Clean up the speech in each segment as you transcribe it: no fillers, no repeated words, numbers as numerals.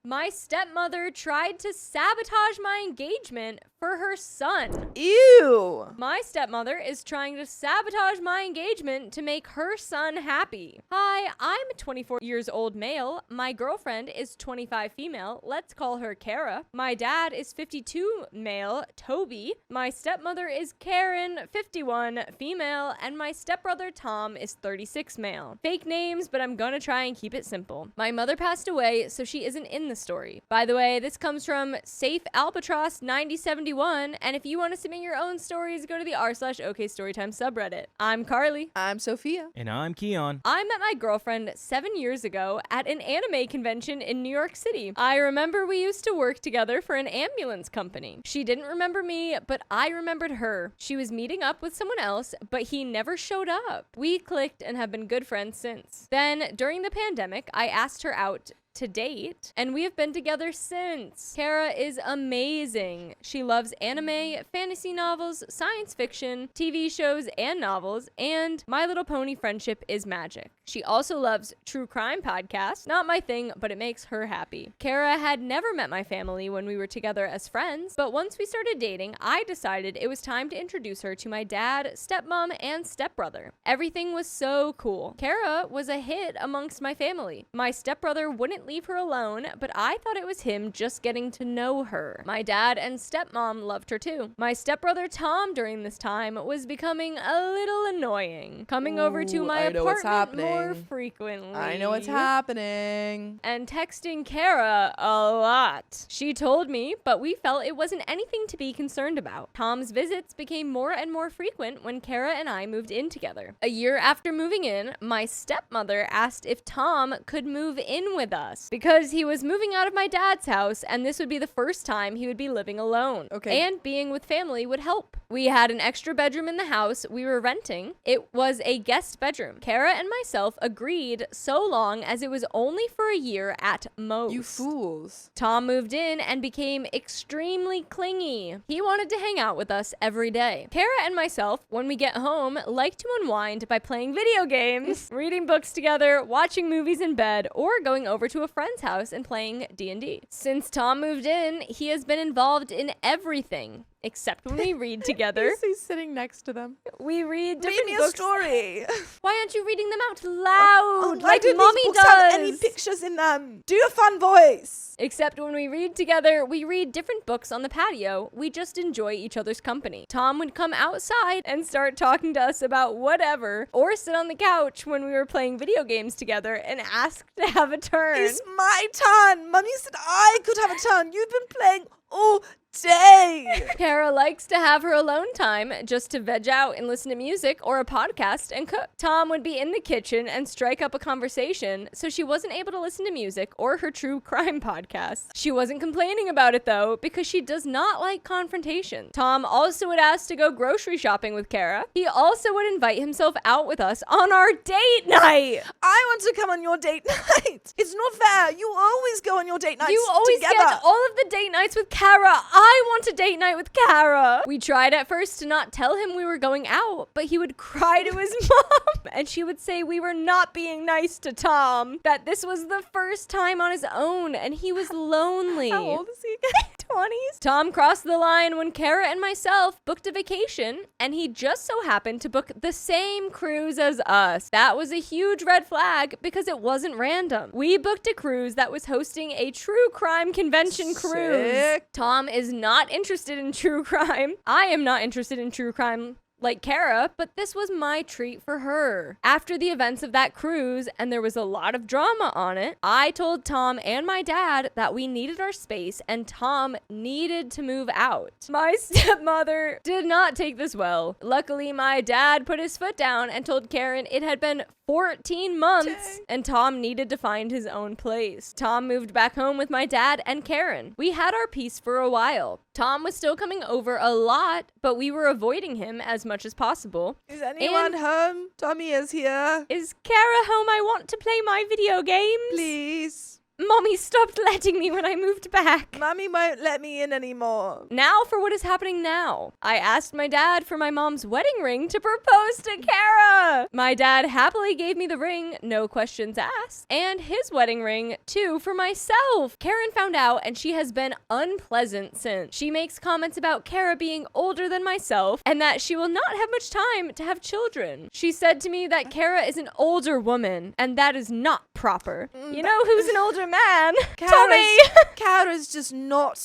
My stepmother tried to sabotage my engagement for her son. Ew. My stepmother is trying to sabotage my engagement to make her son happy. Hi, I'm a 24 years old male. My girlfriend is 25 female. Let's call her Kara. My dad is 52 male, Toby. My stepmother is Karen, 51 female. And my stepbrother Tom is 36 male. Fake names, but I'm gonna try and keep it simple. My mother passed away, so she isn't in the story. By the way, this comes from Safe Albatross 9071. And if you want to submit your own stories, go to the r/okstorytime subreddit. I'm Carly. I'm Sophia. And I'm Keon. I met my girlfriend 7 years ago at an anime convention in New York City. I remember we used to work together for an ambulance company. She didn't remember me, but I remembered her. She was meeting up with someone else, but he never showed up. We clicked and have been good friends since. Then, during the pandemic, I asked her out to date, and we have been together since. Kara is amazing. She loves anime, fantasy novels, science fiction, TV shows, and novels, and My Little Pony friendship is magic. She also loves true crime podcasts. Not my thing, but it makes her happy. Kara had never met my family when we were together as friends, but once we started dating, I decided it was time to introduce her to my dad, stepmom, and stepbrother. Everything was so cool. Kara was a hit amongst my family. My stepbrother wouldn't leave her alone, but I thought it was him just getting to know her. My dad and stepmom loved her too. My stepbrother Tom during this time was becoming a little annoying, coming over to my apartment more frequently. I know what's happening. And texting Kara a lot. She told me, but we felt it wasn't anything to be concerned about. Tom's visits became more and more frequent when Kara and I moved in together. A year after moving in, my stepmother asked if Tom could move in with us because he was moving out of my dad's house and this would be the first time he would be living alone. Okay. And being with family would help. We had an extra bedroom in the house we were renting. It was a guest bedroom. Kara and myself agreed so long as it was only for a year at most. You fools. Tom moved in and became extremely clingy. He wanted to hang out with us every day. Kara and myself, when we get home, like to unwind by playing video games, reading books together, watching movies in bed, or going over to a friend's house and playing D&D. Since Tom moved in, he has been involved in everything. Except when we read together. He's sitting next to them. We read different Read me books. a story. Why aren't you reading them out loud Why like do mommy these books does? have any pictures in them? Do your fun voice. Except when we read together, we read different books on the patio. We just enjoy each other's company. Tom would come outside and start talking to us about whatever, or sit on the couch when we were playing video games together and ask to have a turn. It's my turn. Mummy said I could have a turn. You've been playing all day. Kara likes to have her alone time just to veg out and listen to music or a podcast and cook. Tom would be in the kitchen and strike up a conversation, so she wasn't able to listen to music or her true crime podcast. She wasn't complaining about it though, because she does not like confrontation. Tom also would ask to go grocery shopping with Kara. He also would invite himself out with us on our date night. I want to come on your date night. It's not fair. You always go on your date nights You always together. get all of the date nights with Kara. I want a date night with Kara. We tried at first to not tell him we were going out, but he would cry to his mom, and she would say we were not being nice to Tom, that this was the first time on his own, and he was lonely. How old is he again? 20s. Tom crossed the line when Kara and myself booked a vacation, and he just so happened to book the same cruise as us. That was a huge red flag because it wasn't random. We booked a cruise that was hosting a true crime convention cruise. Sick. Tom is not interested in true crime. I am not interested in true crime like Kara, but this was my treat for her. After the events of that cruise, and there was a lot of drama on it, I told Tom and my dad that we needed our space and Tom needed to move out. My stepmother did not take this well. Luckily, my dad put his foot down and told Karen it had been 14 months and Tom needed to find his own place. Tom moved back home with my dad and Karen. We had our peace for a while. Tom was still coming over a lot, but we were avoiding him as much as possible. Is anyone home? Tommy is here. Is Kara home? I want to play my video games. Please. Mommy stopped letting me when I moved back. Mommy won't let me in anymore. Now for what is happening now. I asked my dad for my mom's wedding ring to propose to Kara. My dad happily gave me the ring, no questions asked, and his wedding ring, too, for myself. Karen found out, and she has been unpleasant since. She makes comments about Kara being older than myself, and that she will not have much time to have children. She said to me that Kara is an older woman, and that is not proper. You know who's an older man? Tommy! Kara's just not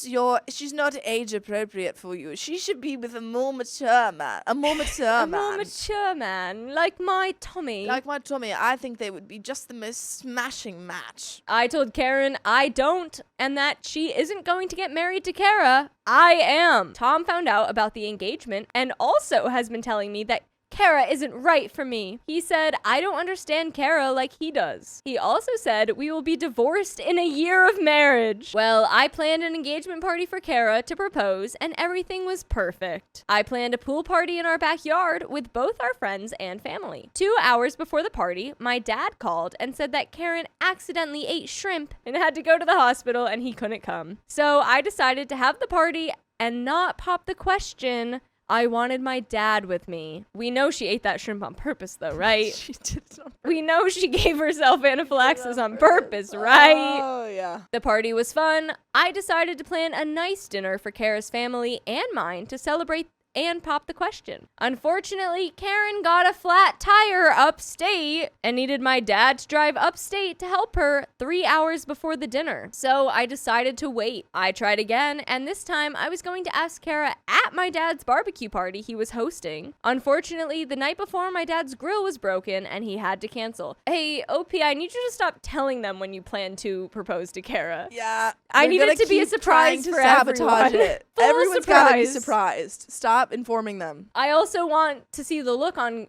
she's not age appropriate for you. She should be with a more mature man. A more mature man. More mature man, like my Tommy. Like my Tommy, I think they would be just the most smashing match. I told Karen I don't, and that she isn't going to get married to Kara. I am. Tom found out about the engagement and also has been telling me that Kara isn't right for me. He said, I don't understand Kara like he does. He also said we will be divorced in a year of marriage. Well, I planned an engagement party for Kara to propose, and everything was perfect. I planned a pool party in our backyard with both our friends and family. 2 hours before the party, my dad called and said that Karen accidentally ate shrimp and had to go to the hospital and he couldn't come. So I decided to have the party and not pop the question. I wanted my dad with me. We know she ate that shrimp on purpose, though, right? She did it on purpose. We know she gave herself anaphylaxis on purpose, right? Oh, yeah. The party was fun. I decided to plan a nice dinner for Kara's family and mine to celebrate and pop the question. Unfortunately, Karen got a flat tire upstate and needed my dad to drive upstate to help her 3 hours before the dinner. So I decided to wait. I tried again, and this time I was going to ask Kara at my dad's barbecue party he was hosting. Unfortunately, the night before, my dad's grill was broken and he had to cancel. Hey, OP, I need you to stop telling them when you plan to propose to Kara. Yeah. I need it to be a surprise for everyone. It. Full Everyone's gotta be surprise. surprised. Stop informing them. I also want to see the look on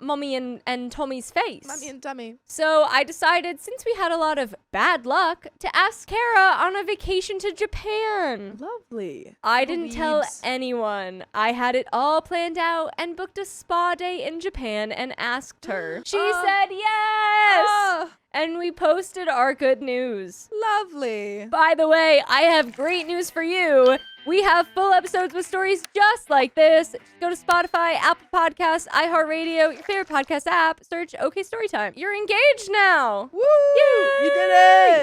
Mommy and Tommy's face. Mommy and Tommy. So I decided, since we had a lot of bad luck, to ask Kara on a vacation to Japan. Lovely. I didn't tell Leaves. anyone. I had it all planned out and booked a spa day in Japan and asked her. She said yes! And we posted our good news. Lovely. By the way, I have great news for you. We have full episodes with stories just like this. Just go to Spotify, Apple Podcasts, iHeartRadio, your favorite podcast app. Search OK Storytime. You're engaged now. Woo! You did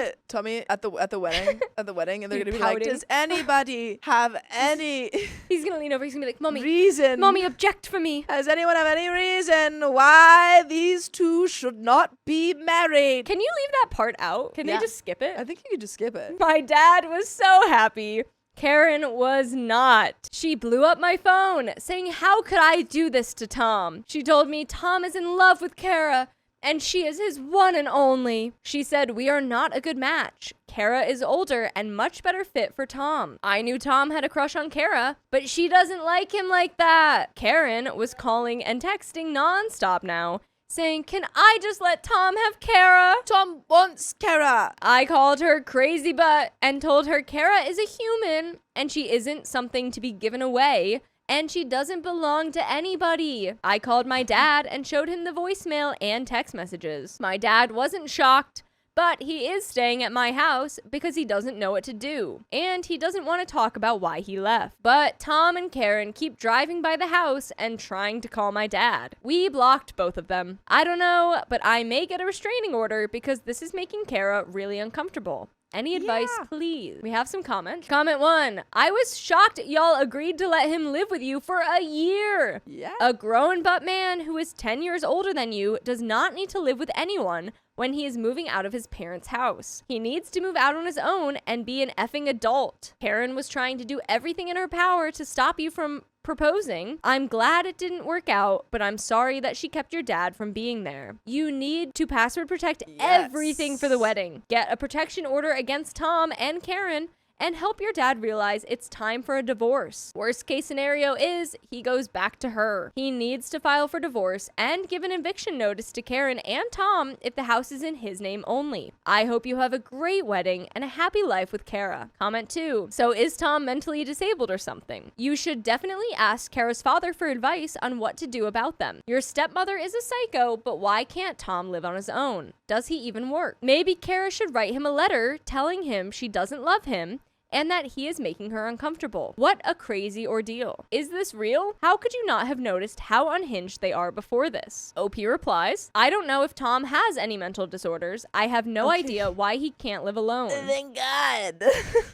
it. Tommy at the wedding, and they're gonna be like, Pouting. does anybody have any He's gonna lean over. He's gonna be like, Mommy, reason? Mommy, object for me. Does anyone have any reason why these two should not be married? Can you leave that part out? Can Yeah. they just skip it? I think you could just skip it. My dad was so happy. Karen was not. She blew up my phone, saying, how could I do this to Tom? She told me Tom is in love with Kara, and she is his one and only. She said, we are not a good match. Kara is older and much better fit for Tom. I knew Tom had a crush on Kara, but she doesn't like him like that. Karen was calling and texting nonstop now, saying, can I just let Tom have Kara? Tom wants Kara. I called her crazy butt and told her Kara is a human and she isn't something to be given away and she doesn't belong to anybody. I called my dad and showed him the voicemail and text messages. My dad wasn't shocked, but he is staying at my house because he doesn't know what to do. And he doesn't want to talk about why he left. But Tom and Karen keep driving by the house and trying to call my dad. We blocked both of them. I don't know, but I may get a restraining order because this is making Kara really uncomfortable. Any advice, please? We have some comments. Comment 1. I was shocked y'all agreed to let him live with you for a year. Yeah. A grown butt man who is 10 years older than you does not need to live with anyone when he is moving out of his parents' house. He needs to move out on his own and be an effing adult. Karen was trying to do everything in her power to stop you from proposing. I'm glad it didn't work out, but I'm sorry that she kept your dad from being there. You need to password protect everything for the wedding. Get a protection order against Tom and Karen and help your dad realize it's time for a divorce. Worst case scenario is he goes back to her. He needs to file for divorce and give an eviction notice to Karen and Tom if the house is in his name only. I hope you have a great wedding and a happy life with Kara. Comment 2. So is Tom mentally disabled or something? You should definitely ask Kara's father for advice on what to do about them. Your stepmother is a psycho, but why can't Tom live on his own? Does he even work? Maybe Kara should write him a letter telling him she doesn't love him and that he is making her uncomfortable. What a crazy ordeal. Is this real? How could you not have noticed how unhinged they are before this? OP replies, I don't know if Tom has any mental disorders. I have no idea why he can't live alone. Thank God.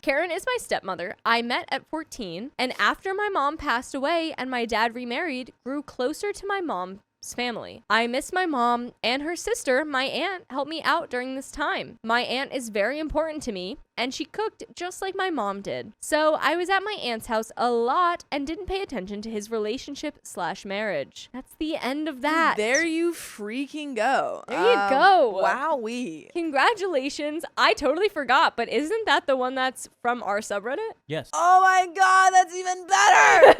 Karen is my stepmother. I met at 14, and after my mom passed away and my dad remarried, grew closer to my mom's family. I miss my mom and her sister, my aunt, helped me out during this time. My aunt is very important to me, and she cooked just like my mom did. So I was at my aunt's house a lot and didn't pay attention to his relationship/marriage. That's the end of that. There you freaking go. There you go. Wowee. Congratulations. I totally forgot, but isn't that the one that's from our subreddit? Yes. Oh my God, that's even better.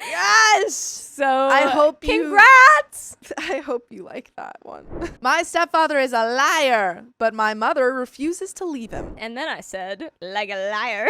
Yes. So I hope congrats. I hope you like that one. My stepfather is a liar, but my mother refuses to leave him. And then I said, like a liar.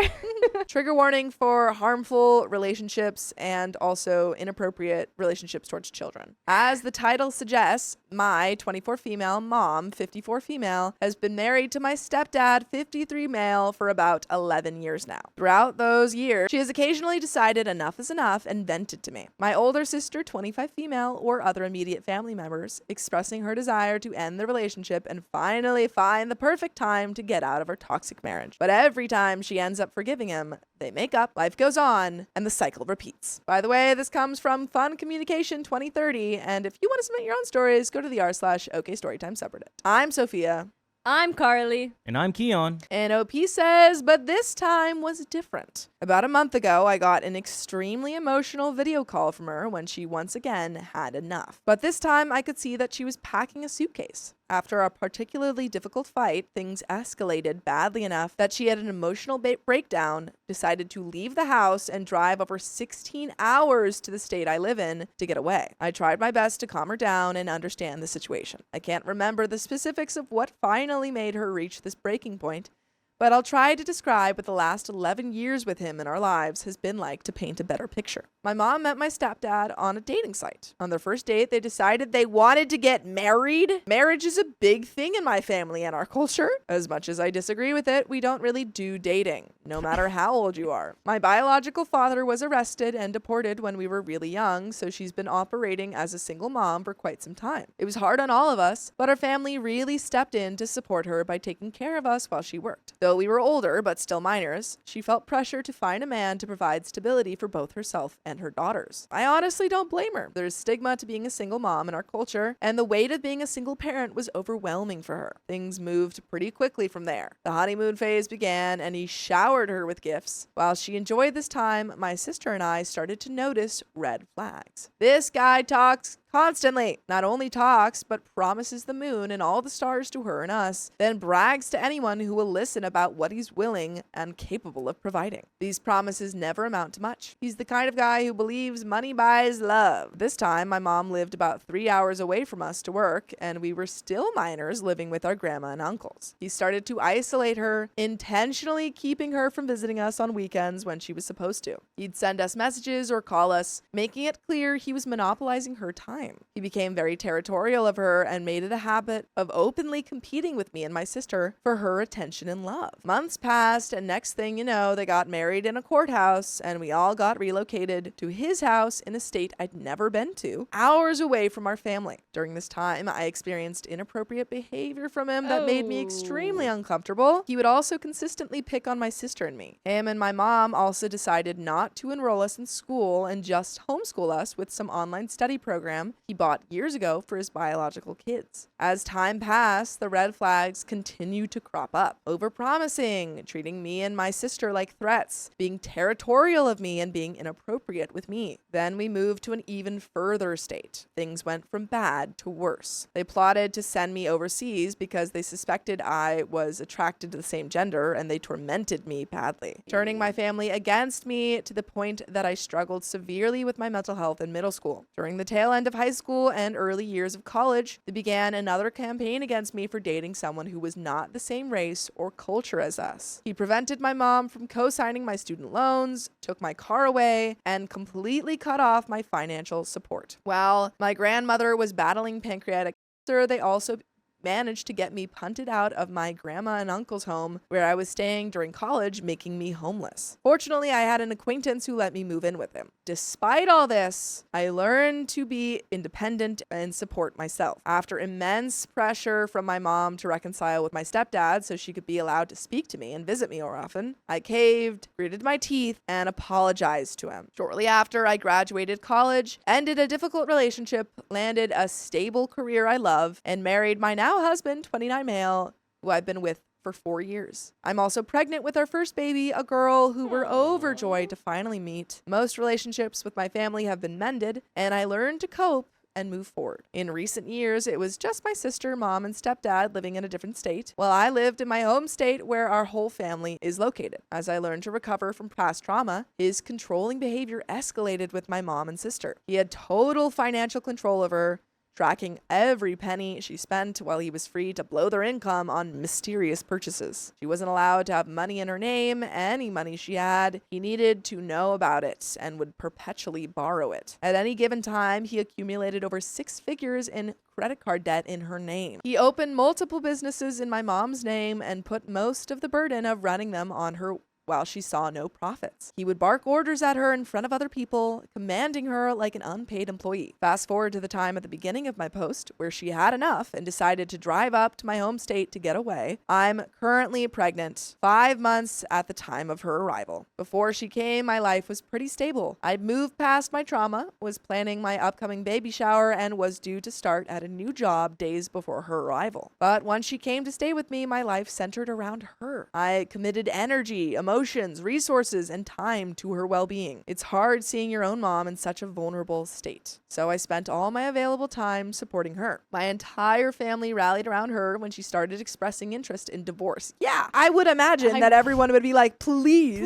Trigger warning for harmful relationships and also inappropriate relationships towards children. As the title suggests, my 24 female mom, 54 female, has been married to my stepdad, 53 male, for about 11 years now. Throughout those years, she has occasionally decided enough is enough and vented to me. My older sister, 25 female, or other immediate family members, expressing her desire to end the relationship and finally find the perfect time to get out of her toxic marriage. But every time she ends up forgiving him, they make up, life goes on, and the cycle repeats. By the way, this comes from Fun Communication 2030, and if you want to submit your own stories, go to the r/OKstorytime subreddit. I'm Sophia. I'm Carly. And I'm Keon. And OP says, but this time was different. About a month ago, I got an extremely emotional video call from her when she once again had enough. But this time, I could see that she was packing a suitcase. After a particularly difficult fight, things escalated badly enough that she had an emotional breakdown, decided to leave the house and drive over 16 hours to the state I live in to get away. I tried my best to calm her down and understand the situation. I can't remember the specifics of what finally made her reach this breaking point, but I'll try to describe what the last 11 years with him in our lives has been like to paint a better picture. My mom met my stepdad on a dating site. On their first date, they decided they wanted to get married. Marriage is a big thing in my family and our culture. As much as I disagree with it, we don't really do dating, no matter how old you are. My biological father was arrested and deported when we were really young, so she's been operating as a single mom for quite some time. It was hard on all of us, but our family really stepped in to support her by taking care of us while she worked. Though we were older, but still minors, she felt pressure to find a man to provide stability for both herself and her daughters. I honestly don't blame her. There's stigma to being a single mom in our culture, and the weight of being a single parent was overwhelming for her. Things moved pretty quickly from there. The honeymoon phase began, and he showered her with gifts. While she enjoyed this time, my sister and I started to notice red flags. This guy talks constantly, not only talks, but promises the moon and all the stars to her and us, then brags to anyone who will listen about what he's willing and capable of providing. These promises never amount to much. He's the kind of guy who believes money buys love. This time, my mom lived about 3 hours away from us to work, and we were still minors living with our grandma and uncles. He started to isolate her, intentionally keeping her from visiting us on weekends when she was supposed to. He'd send us messages or call us, making it clear he was monopolizing her time. He became very territorial of her and made it a habit of openly competing with me and my sister for her attention and love. Months passed, and next thing you know, they got married in a courthouse, and we all got relocated to his house in a state I'd never been to, hours away from our family. During this time, I experienced inappropriate behavior from him that made me extremely uncomfortable. He would also consistently pick on my sister and me. Him and my mom also decided not to enroll us in school and just homeschool us with some online study program program he bought years ago for his biological kids. As time passed, the red flags continued to crop up. Overpromising, treating me and my sister like threats, being territorial of me, and being inappropriate with me. Then we moved to an even further state. Things went from bad to worse. They plotted to send me overseas because they suspected I was attracted to the same gender, and they tormented me badly, turning my family against me to the point that I struggled severely with my mental health in middle school. During the tail end of high school and early years of college, they began another campaign against me for dating someone who was not the same race or culture as us. He prevented my mom from co-signing my student loans, took my car away, and completely cut off my financial support. While my grandmother was battling pancreatic cancer, they also managed to get me punted out of my grandma and uncle's home where I was staying during college, making me homeless. Fortunately, I had an acquaintance who let me move in with him. Despite all this, I learned to be independent and support myself. After immense pressure from my mom to reconcile with my stepdad so she could be allowed to speak to me and visit me more often, I caved, gritted my teeth, and apologized to him. Shortly after, I graduated college, ended a difficult relationship, landed a stable career I love, and married my now husband, 29 male, who I've been with for 4 years. I'm also pregnant with our first baby, a girl who we're overjoyed to finally meet. Most relationships with my family have been mended, and I learned to cope and move forward. In recent years, it was just my sister, mom, and stepdad living in a different state, while I lived in my home state where our whole family is located. As I learned to recover from past trauma, his controlling behavior escalated with my mom and sister. He had total financial control over her, tracking every penny she spent while he was free to blow their income on mysterious purchases. She wasn't allowed to have money in her name. Any money she had, he needed to know about it and would perpetually borrow it. At any given time, he accumulated over 6 figures in credit card debt in her name. He opened multiple businesses in my mom's name and put most of the burden of running them on her while she saw no profits. He would bark orders at her in front of other people, commanding her like an unpaid employee. Fast forward to the time at the beginning of my post where she had enough and decided to drive up to my home state to get away. I'm currently pregnant, 5 months at the time of her arrival. Before she came, my life was pretty stable. I'd moved past my trauma, was planning my upcoming baby shower, and was due to start at a new job days before her arrival. But once she came to stay with me, my life centered around her. I committed energy, emotions, resources, and time to her well-being. It's hard seeing your own mom in such a vulnerable state. So I spent all my available time supporting her. My entire family rallied around her when she started expressing interest in divorce. Yeah, I would imagine that everyone would be like, please,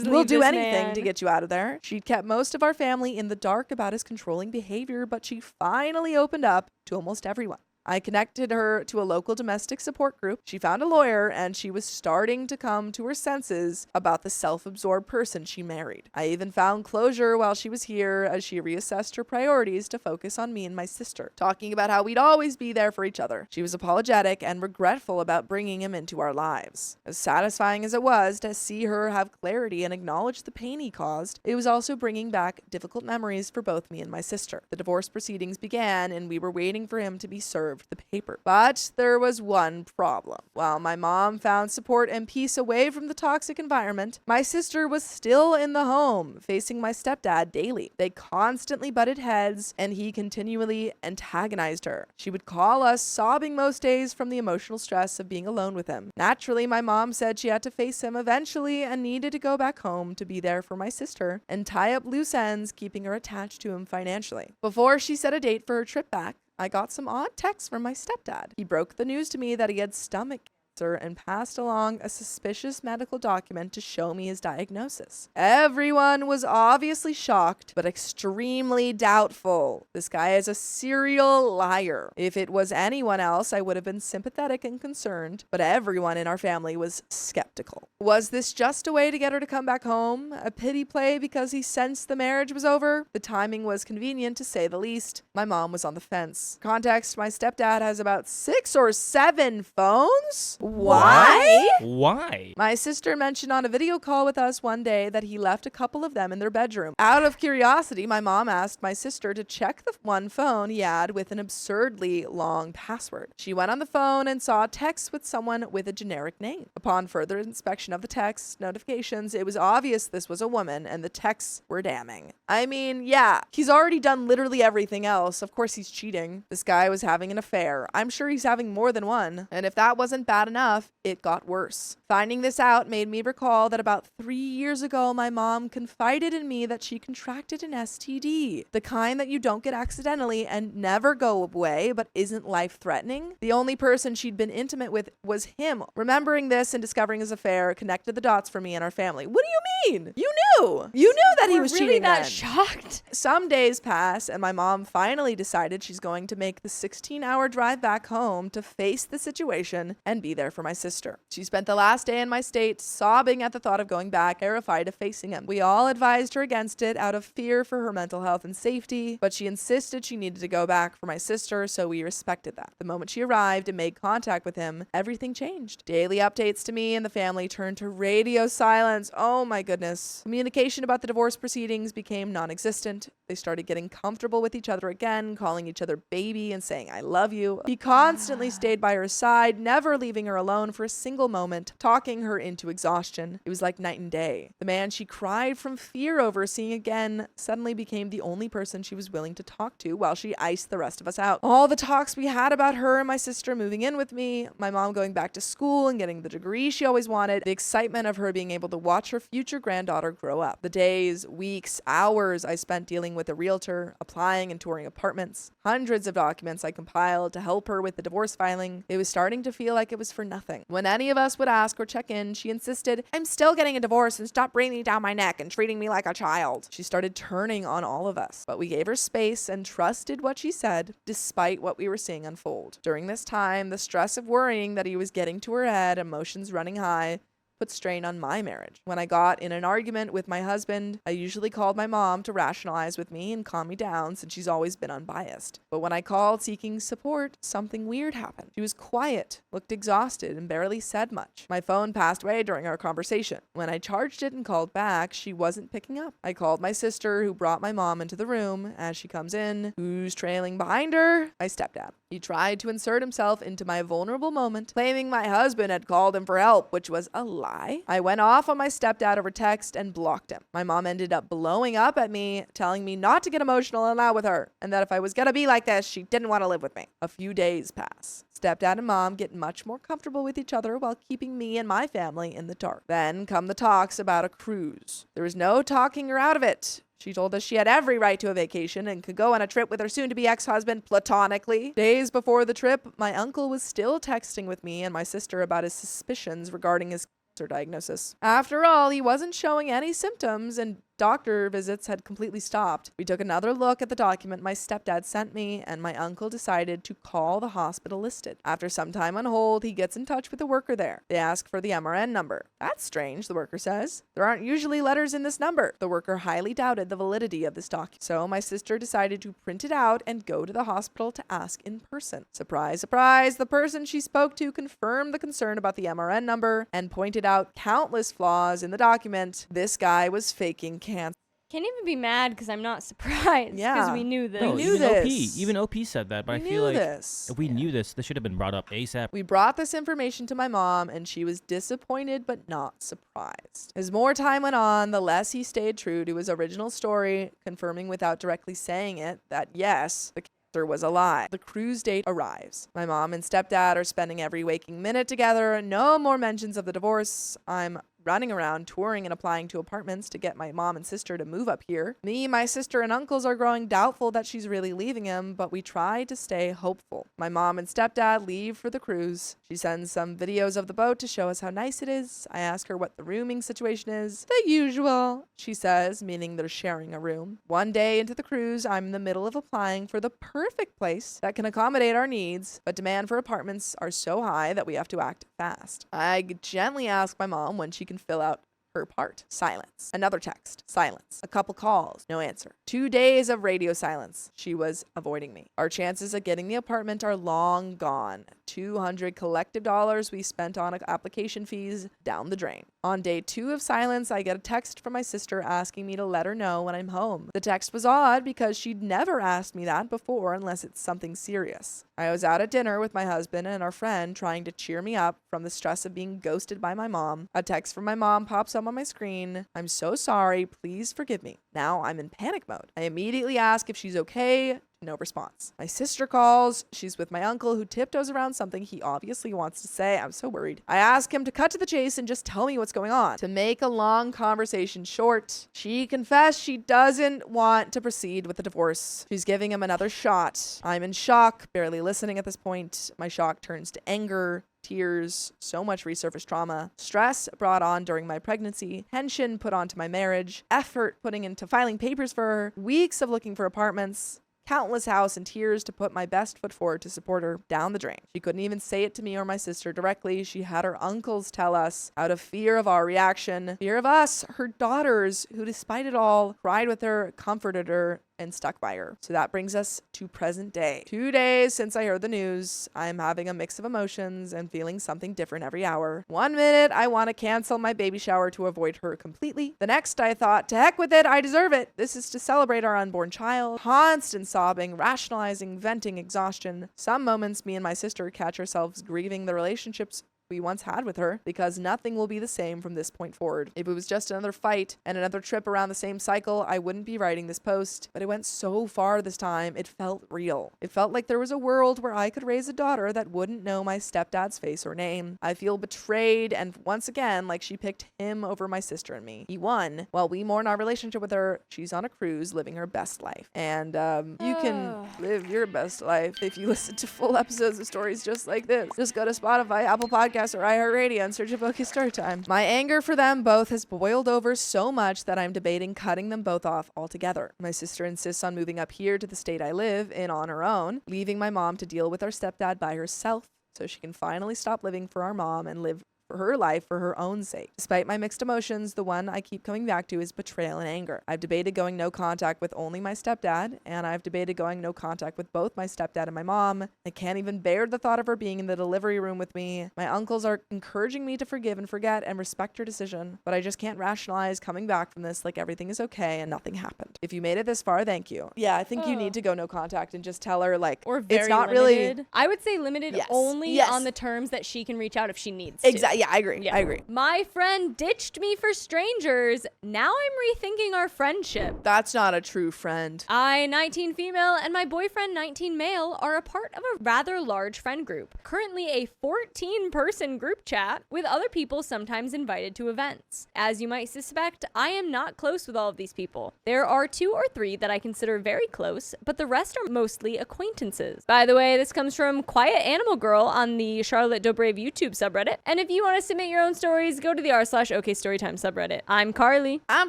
we'll do anything to get you out of there. She'd kept most of our family in the dark about his controlling behavior, but she finally opened up to almost everyone. I connected her to a local domestic support group. She found a lawyer, and she was starting to come to her senses about the self-absorbed person she married. I even found closure while she was here as she reassessed her priorities to focus on me and my sister, talking about how we'd always be there for each other. She was apologetic and regretful about bringing him into our lives. As satisfying as it was to see her have clarity and acknowledge the pain he caused, it was also bringing back difficult memories for both me and my sister. The divorce proceedings began, and we were waiting for him to be served the paper. But there was one problem. While my mom found support and peace away from the toxic environment, my sister was still in the home, facing my stepdad daily. They constantly butted heads, and he continually antagonized her. She would call us sobbing most days from the emotional stress of being alone with him. Naturally, my mom said she had to face him eventually and needed to go back home to be there for my sister and tie up loose ends, keeping her attached to him financially. Before she set a date for her trip back, I got some odd texts from my stepdad. He broke the news to me that he had stomach cancer and passed along a suspicious medical document to show me his diagnosis. Everyone was obviously shocked, but extremely doubtful. This guy is a serial liar. If it was anyone else, I would have been sympathetic and concerned, but everyone in our family was skeptical. Was this just a way to get her to come back home? A pity play because he sensed the marriage was over? The timing was convenient, to say the least. My mom was on the fence. Context, my stepdad has about 6 or 7 phones? Why? Why? My sister mentioned on a video call with us one day that he left a couple of them in their bedroom. Out of curiosity, my mom asked my sister to check the one phone he had with an absurdly long password. She went on the phone and saw a text with someone with a generic name. Upon further inspection of the text notifications, it was obvious this was a woman and the texts were damning. I mean, yeah, he's already done literally everything else. Of course he's cheating. This guy was having an affair. I'm sure he's having more than one. And if that wasn't bad enough, it got worse. Finding this out made me recall that about 3 years ago, my mom confided in me that she contracted an STD, the kind that you don't get accidentally and never go away, but isn't life-threatening. The only person she'd been intimate with was him. Remembering this and discovering his affair connected the dots for me and our family. What do you mean? You knew. You knew that he was really cheating that then. shocked? Some days pass, and my mom finally decided she's going to make the 16-hour drive back home to face the situation and be there for my sister. She spent the last day in my state sobbing at the thought of going back, terrified of facing him. We all advised her against it out of fear for her mental health and safety, but she insisted she needed to go back for my sister, so we respected that. The moment she arrived and made contact with him, everything changed. Daily updates to me and the family turned to radio silence. Oh my goodness. Communication about the divorce proceedings became non-existent. They started getting comfortable with each other again, calling each other baby and saying, I love you. He constantly stayed by her side, never leaving her alone for a single moment, talking her into exhaustion. It was like night and day. The man she cried from fear over seeing again suddenly became the only person she was willing to talk to while she iced the rest of us out. All the talks we had about her and my sister moving in with me, my mom going back to school and getting the degree she always wanted, the excitement of her being able to watch her future granddaughter grow up. The days, weeks, hours I spent dealing with a realtor, applying and touring apartments, hundreds of documents I compiled to help her with the divorce filing. It was starting to feel like it was for nothing. When any of us would ask or check in, she insisted, I'm still getting a divorce and stop breathing down my neck and treating me like a child. She started turning on all of us, but we gave her space and trusted what she said, despite what we were seeing unfold. During this time, the stress of worrying that he was getting to her head, emotions running high, put strain on my marriage. When I got in an argument with my husband, I usually called my mom to rationalize with me and calm me down since she's always been unbiased. But when I called seeking support, something weird happened. She was quiet, looked exhausted, and barely said much. My phone passed away during our conversation. When I charged it and called back, she wasn't picking up. I called my sister, who brought my mom into the room. As she comes in, who's trailing behind her? My stepdad. He tried to insert himself into my vulnerable moment, claiming my husband had called him for help, which was a lie. I went off on my stepdad over text and blocked him. My mom ended up blowing up at me, telling me not to get emotional and loud with her, and that if I was gonna be like this, she didn't want to live with me. A few days pass. Stepdad and mom get much more comfortable with each other while keeping me and my family in the dark. Then come the talks about a cruise. There was no talking her out of it. She told us she had every right to a vacation and could go on a trip with her soon-to-be ex-husband platonically. Days before the trip, my uncle was still texting with me and my sister about his suspicions regarding his cancer diagnosis. After all, he wasn't showing any symptoms and doctor visits had completely stopped. We took another look at the document my stepdad sent me, and my uncle decided to call the hospital listed. After some time on hold, he gets in touch with the worker there. They ask for the MRN number. That's strange, the worker says. There aren't usually letters in this number. The worker highly doubted the validity of this document. So my sister decided to print it out and go to the hospital to ask in person. Surprise, surprise, the person she spoke to confirmed the concern about the MRN number and pointed out countless flaws in the document. This guy was faking cancer. Can't even be mad because I'm not surprised. Yeah. Because we knew this. We No, knew even this. Even OP said that, but We I feel knew like this. if we knew this should have been brought up ASAP. We brought this information to my mom, and she was disappointed but not surprised. As more time went on, the less he stayed true to his original story, confirming without directly saying it that yes, the cancer was a lie. The cruise date arrives. My mom and stepdad are spending every waking minute together. No more mentions of the divorce. I'm running around touring and applying to apartments to get my mom and sister to move up here. Me, my sister, and uncles are growing doubtful that she's really leaving him, but we try to stay hopeful. My mom and stepdad leave for the cruise. She sends some videos of the boat to show us how nice it is. I ask her what the rooming situation is. The usual, she says, meaning they're sharing a room. One day into the cruise, I'm in the middle of applying for the perfect place that can accommodate our needs, but demand for apartments are so high that we have to act fast. I gently ask my mom when she can fill out her part. Silence. Another text. Silence. A couple calls. No answer. 2 days of radio silence. She was avoiding me. Our chances of getting the apartment are long gone. $200 collective dollars we spent on application fees down the drain. On day 2 of silence, I get a text from my sister asking me to let her know when I'm home. The text was odd because she'd never asked me that before unless it's something serious. I was out at dinner with my husband and our friend trying to cheer me up from the stress of being ghosted by my mom. A text from my mom pops up on my screen. I'm so sorry. Please forgive me. Now I'm in panic mode. I immediately ask if she's okay. No response. My sister calls. She's with my uncle who tiptoes around something he obviously wants to say. I'm so worried. I ask him to cut to the chase and just tell me what's going on. To make a long conversation short, she confessed she doesn't want to proceed with the divorce. She's giving him another shot. I'm in shock, barely listening at this point. My shock turns to anger, tears, so much resurfaced trauma, stress brought on during my pregnancy, tension put onto my marriage, effort putting into filing papers for her, weeks of looking for apartments, countless house and tears to put my best foot forward to support her, down the drain. She couldn't even say it to me or my sister directly. She had her uncles tell us out of fear of our reaction, fear of us, her daughters, who despite it all, cried with her, comforted her, and stuck by her. So that brings us to present day. 2 days since I heard the news, I'm having a mix of emotions and feeling something different every hour. 1 minute, I want to cancel my baby shower to avoid her completely. The next, I thought, to heck with it, I deserve it. This is to celebrate our unborn child. Constant sobbing, rationalizing, venting, exhaustion. Some moments, me and my sister catch ourselves grieving the relationships we once had with her, because nothing will be the same from this point forward. If it was just another fight and another trip around the same cycle, I wouldn't be writing this post, but it went so far this time, it felt real. It felt like there was a world where I could raise a daughter that wouldn't know my stepdad's face or name. I feel betrayed, and once again, like she picked him over my sister and me. He won. While we mourn our relationship with her, she's on a cruise living her best life. And you can live your best life if you listen to full episodes of stories just like this. Just go to Spotify, Apple Podcasts, or iHeartRadio and search for Storytime. My anger for them both has boiled over so much that I'm debating cutting them both off altogether. My sister insists on moving up here to the state I live in on her own, leaving my mom to deal with our stepdad by herself so she can finally stop living for our mom and live for her life for her own sake. Despite my mixed emotions, the one I keep coming back to is betrayal and anger. I've debated going no contact with only my stepdad, and I've debated going no contact with both my stepdad and my mom. I can't even bear the thought of her being in the delivery room with me. My uncles are encouraging me to forgive and forget and respect her decision, but I just can't rationalize coming back from this like everything is okay and nothing happened. If you made it this far, thank you. Yeah, I think you need to go no contact and just tell her like, or very it's not limited. really. I would say limited only on the terms that she can reach out if she needs to. Exactly. Yeah, I agree. Yeah. I agree. My friend ditched me for strangers. Now I'm rethinking our friendship. That's not a true friend. I, 19 female, and my boyfriend, 19 male, are a part of a rather large friend group. Currently a 14-person group chat with other people sometimes invited to events. As you might suspect, I am not close with all of these people. There are 2 or 3 that I consider very close, but the rest are mostly acquaintances. By the way, this comes from Quiet Animal Girl on the charlottedobreyoutube subreddit. And if you want to submit your own stories, go to the r/okstorytime subreddit. I'm Carly. I'm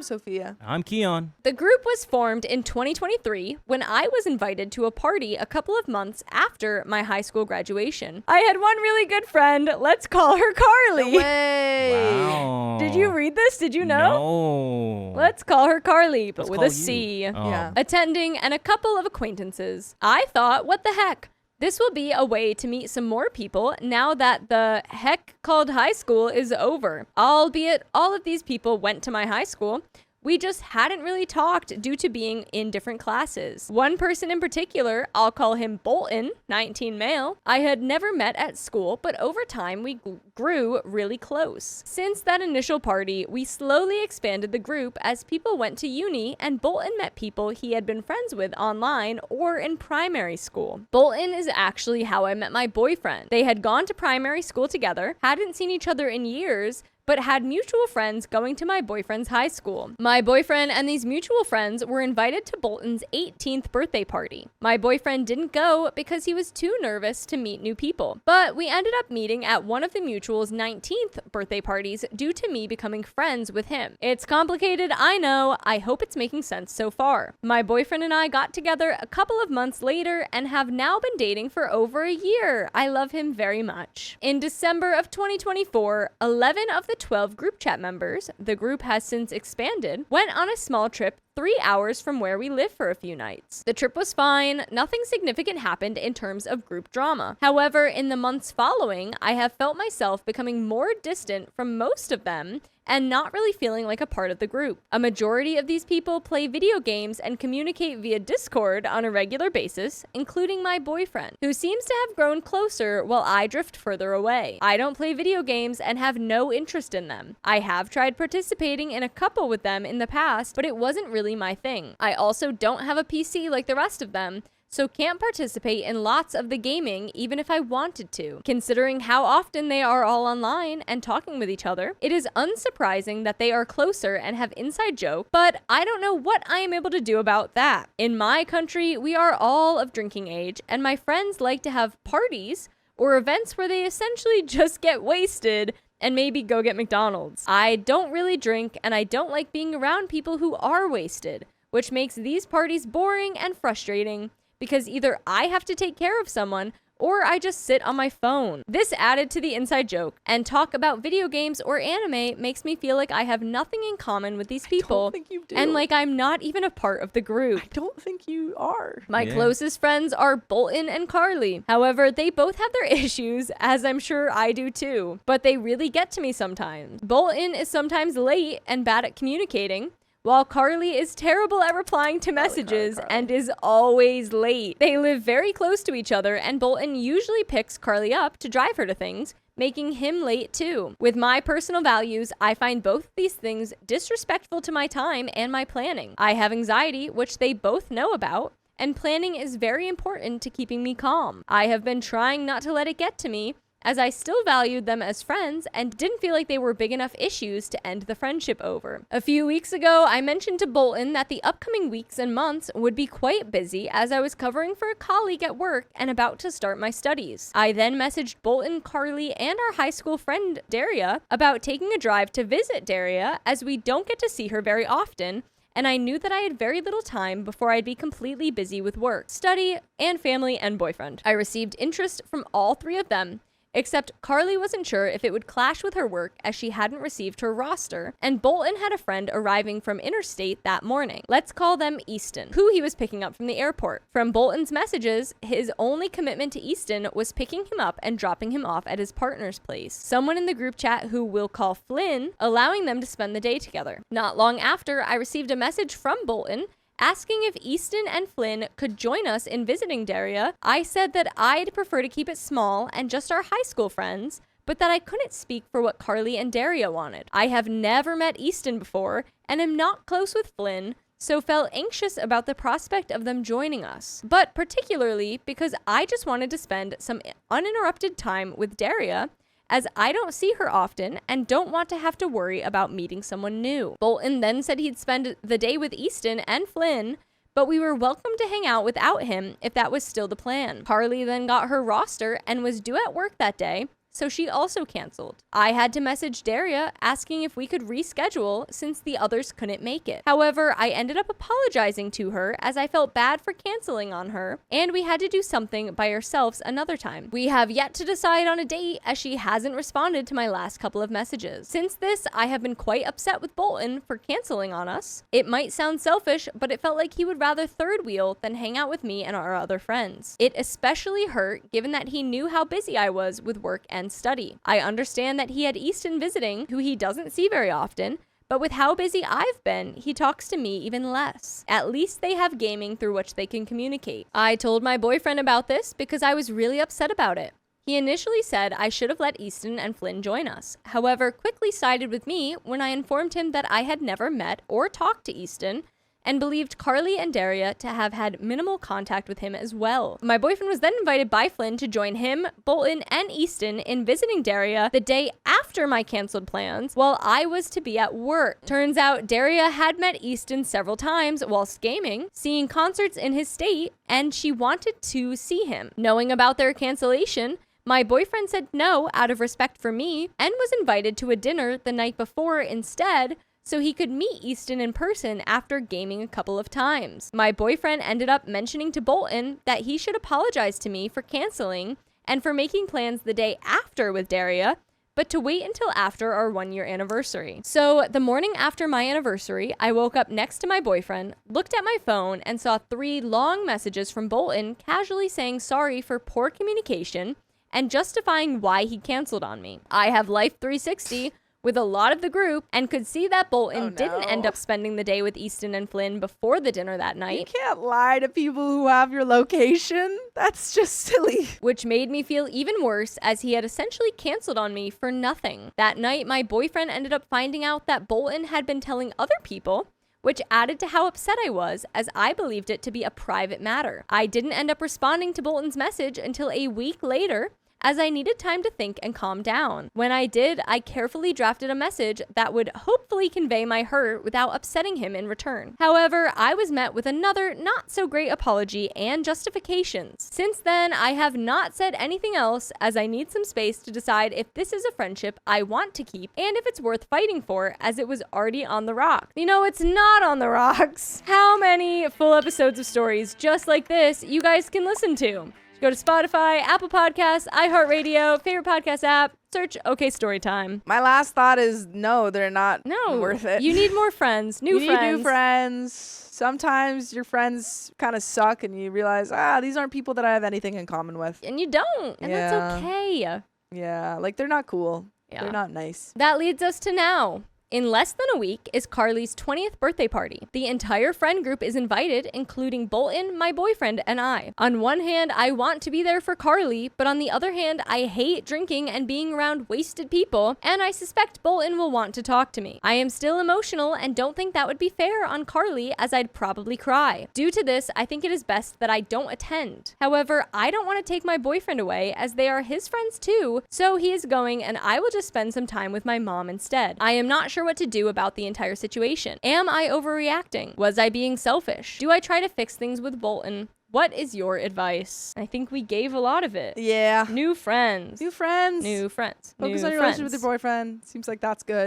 Sophia. I'm Keon. The group was formed in 2023 when I was invited to a party a couple of months after my high school graduation. I had one really good friend. Let's call her Carly. No way. Wow. Did you read this? Did you know? No. Let's call her Carly, but Let's with call a C. you. Oh. Yeah. Attending and a couple of acquaintances. I thought, what the heck? This will be a way to meet some more people now that the heck called high school is over. Albeit all of these people went to my high school. We just hadn't really talked due to being in different classes. One person in particular, I'll call him Bolton, 19 male, I had never met at school, but over time we grew really close. Since that initial party, we slowly expanded the group as people went to uni and Bolton met people he had been friends with online or in primary school. Bolton is actually how I met my boyfriend. They had gone to primary school together, hadn't seen each other in years, but had mutual friends going to my boyfriend's high school. My boyfriend and these mutual friends were invited to Bolton's 18th birthday party. My boyfriend didn't go because he was too nervous to meet new people, but we ended up meeting at one of the mutual's 19th birthday parties due to me becoming friends with him. It's complicated, I know. I hope it's making sense so far. My boyfriend and I got together a couple of months later and have now been dating for over a year. I love him very much. In December of 2024, 11 of the 12 group chat members, the group has since expanded, went on a small trip 3 hours from where we live for a few nights. The trip was fine, nothing significant happened in terms of group drama. However, in the months following, I have felt myself becoming more distant from most of them and not really feeling like a part of the group. A majority of these people play video games and communicate via Discord on a regular basis, including my boyfriend, who seems to have grown closer while I drift further away. I don't play video games and have no interest in them. I have tried participating in a couple with them in the past, but it wasn't really my thing. I also don't have a PC like the rest of them, so can't participate in lots of the gaming even if I wanted to. Considering how often they are all online and talking with each other, it is unsurprising that they are closer and have inside joke, but I don't know what I am able to do about that. In my country, we are all of drinking age, and my friends like to have parties or events where they essentially just get wasted and maybe go get McDonald's. I don't really drink, and I don't like being around people who are wasted, which makes these parties boring and frustrating, because either I have to take care of someone or I just sit on my phone. This added to the inside joke and talk about video games or anime makes me feel like I have nothing in common with these people. I don't think you do. And like I'm not even a part of the group. I don't think you are. My closest friends are Bolton and Carly. However, they both have their issues, as I'm sure I do too, but they really get to me sometimes. Bolton is sometimes late and bad at communicating, while Carly is terrible at replying to messages and is always late. They live very close to each other, and Bolton usually picks Carly up to drive her to things, making him late too. With my personal values, I find both these things disrespectful to my time and my planning. I have anxiety, which they both know about, and planning is very important to keeping me calm. I have been trying not to let it get to me, as I still valued them as friends and didn't feel like they were big enough issues to end the friendship over. A few weeks ago, I mentioned to Bolton that the upcoming weeks and months would be quite busy as I was covering for a colleague at work and about to start my studies. I then messaged Bolton, Carly, and our high school friend Daria about taking a drive to visit Daria, as we don't get to see her very often, and I knew that I had very little time before I'd be completely busy with work, study, and family and boyfriend. I received interest from all three of them, except Carly wasn't sure if it would clash with her work as she hadn't received her roster, and Bolton had a friend arriving from interstate that morning. Let's call them Easton, who he was picking up from the airport. From Bolton's messages, his only commitment to Easton was picking him up and dropping him off at his partner's place, someone in the group chat who we'll call Flynn, allowing them to spend the day together. Not long after, I received a message from Bolton asking if Easton and Flynn could join us in visiting Daria. I said that I'd prefer to keep it small and just our high school friends, but that I couldn't speak for what Carly and Daria wanted. I have never met Easton before and am not close with Flynn, so felt anxious about the prospect of them joining us, but particularly because I just wanted to spend some uninterrupted time with Daria, as I don't see her often and don't want to have to worry about meeting someone new. Bolton then said he'd spend the day with Easton and Flynn, but we were welcome to hang out without him if that was still the plan. Carly then got her roster and was due at work that day, so she also canceled. I had to message Daria asking if we could reschedule since the others couldn't make it. However, I ended up apologizing to her as I felt bad for canceling on her, and we had to do something by ourselves another time. We have yet to decide on a date as she hasn't responded to my last couple of messages. Since this, I have been quite upset with Bolton for canceling on us. It might sound selfish, but it felt like he would rather third wheel than hang out with me and our other friends. It especially hurt given that he knew how busy I was with work and study. I understand that he had Easton visiting, who he doesn't see very often, but with how busy I've been, he talks to me even less. At least they have gaming through which they can communicate. I told my boyfriend about this because I was really upset about it. He initially said I should have let Easton and Flynn join us, however, quickly sided with me when I informed him that I had never met or talked to Easton, and believed Carly and Daria to have had minimal contact with him as well. My boyfriend was then invited by Flynn to join him, Bolton, and Easton in visiting Daria the day after my canceled plans, while I was to be at work. Turns out Daria had met Easton several times whilst gaming, seeing concerts in his state, and she wanted to see him. Knowing about their cancellation, my boyfriend said no out of respect for me and was invited to a dinner the night before instead, so he could meet Easton in person after gaming a couple of times. My boyfriend ended up mentioning to Bolton that he should apologize to me for canceling and for making plans the day after with Daria, but to wait until after our 1-year anniversary. So the morning after my anniversary, I woke up next to my boyfriend, looked at my phone, and saw 3 long messages from Bolton casually saying sorry for poor communication and justifying why he canceled on me. I have Life 360 with a lot of the group and could see that Bolton didn't end up spending the day with Easton and Flynn before the dinner that night. You can't lie to people who have your location. That's just silly. Which made me feel even worse, as he had essentially canceled on me for nothing. That night, my boyfriend ended up finding out that Bolton had been telling other people, which added to how upset I was, as I believed it to be a private matter. I didn't end up responding to Bolton's message until a week later, as I needed time to think and calm down. When I did, I carefully drafted a message that would hopefully convey my hurt without upsetting him in return. However, I was met with another not so great apology and justifications. Since then, I have not said anything else, as I need some space to decide if this is a friendship I want to keep and if it's worth fighting for, as it was already on the rocks. You know, it's not on the rocks. How many full episodes of stories just like this you guys can listen to? Go to Spotify, Apple Podcasts, iHeartRadio, favorite podcast app, search OK Storytime. My last thought is no, they're not worth it. You need more friends, You need new friends. Sometimes your friends kind of suck and you realize, these aren't people that I have anything in common with. And you don't, and that's okay. Yeah, like they're not cool. Yeah. They're not nice. That leads us to now. In less than a week is Carly's 20th birthday party. The entire friend group is invited, including Bolton, my boyfriend, and I. On one hand, I want to be there for Carly, but on the other hand, I hate drinking and being around wasted people, and I suspect Bolton will want to talk to me. I am still emotional and don't think that would be fair on Carly, as I'd probably cry. Due to this, I think it is best that I don't attend. However, I don't want to take my boyfriend away, as they are his friends too, so he is going and I will just spend some time with my mom instead. I am not sure what to do about the entire situation. Am I overreacting? Was I being selfish? Do I try to fix things with Bolton? What is your advice? I think we gave a lot of it. Yeah. New friends. New friends. New friends. Focus New on your friends. relationship with your boyfriend. Seems like that's good.